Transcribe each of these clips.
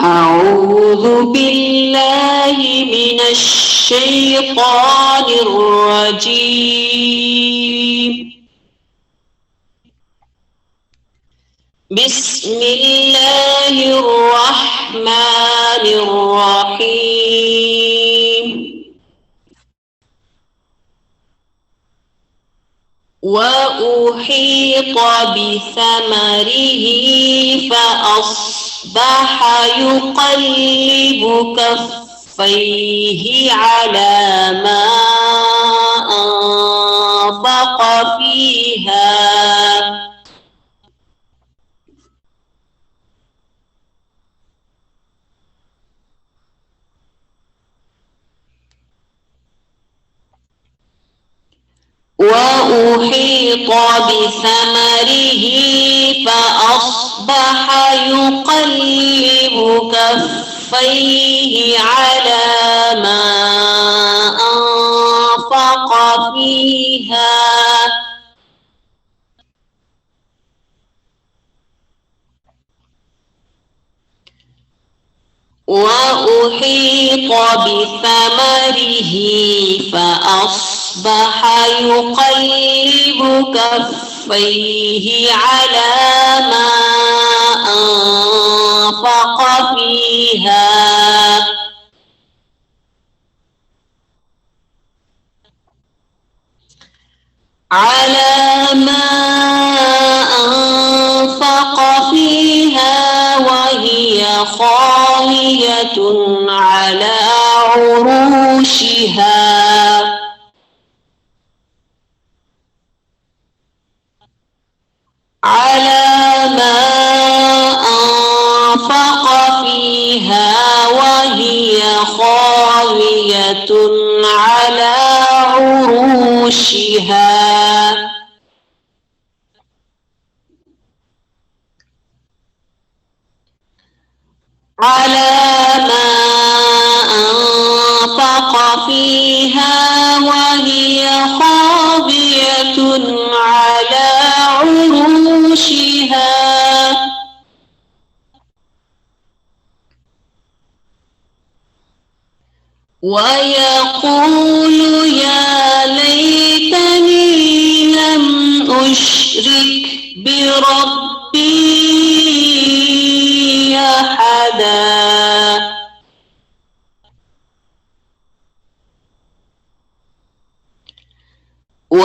أعوذ بالله من الشيطان الرجيم. بسم الله الرحمن الرحيم. وأحيط بثمره فأصبح يقلب كفيه على ما أنفق فيها وأحيط بثمره فأصبح يقلب كفيه على ما أنفق فيها وأحيط بثمره فأصبح يقلب كفيه على ما أنفق فيها وهي خاوية على عروشها وهي خاوية على عروشها وهي خاوية على عروشها ويقول يا ليتني لم أشرك بربي أحدا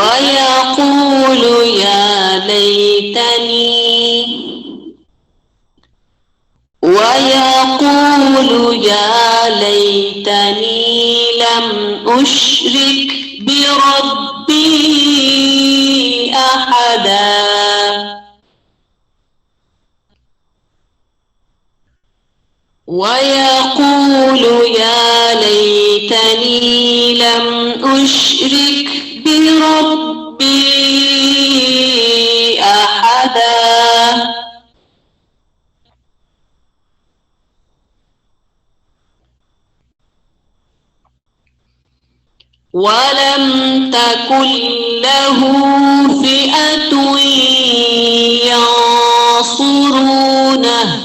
ويقول يا ليتني لم أشرك بربي أحدا ويقول يا ليتني لم أشرك بربي أحدا ولم تكن له فئة ينصرونه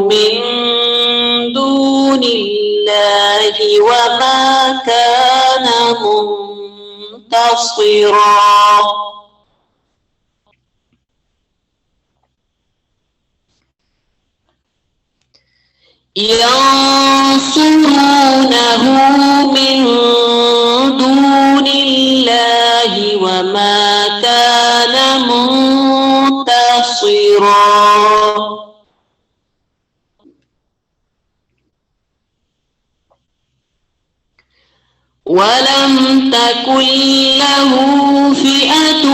من دون الله وما كان منتصرا ينصرونه من دون الله وما كان منتصرا ولم تكن له فئة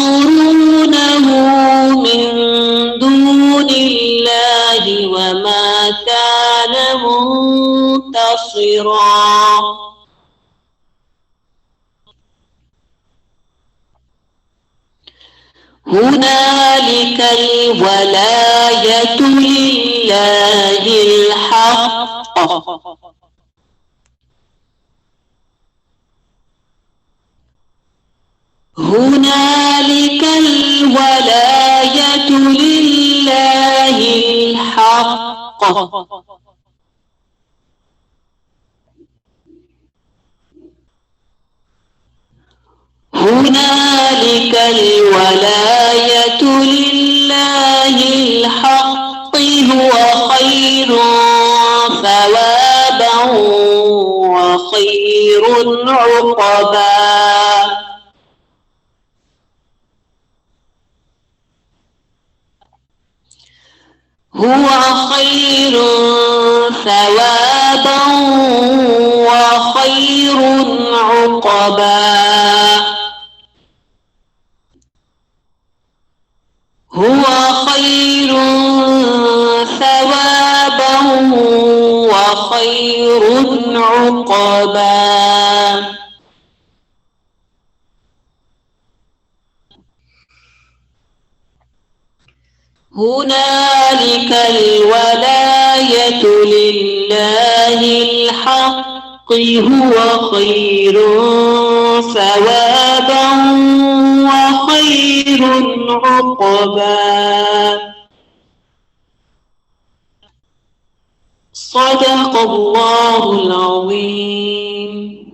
ينصرونه من دون الله وما كان ناصرا هنالك الولاية لله الحق هنالك الولاية لله الحق هنالك الولاية لله الحق هو خير ثوابا وخير عقبا هو خير ثوابا وخير عقبا هو خير ثوابا وخير عقبا هنالك الولاية لله الحق هو خير ثوابا وخير عقبا صدق الله العظيم.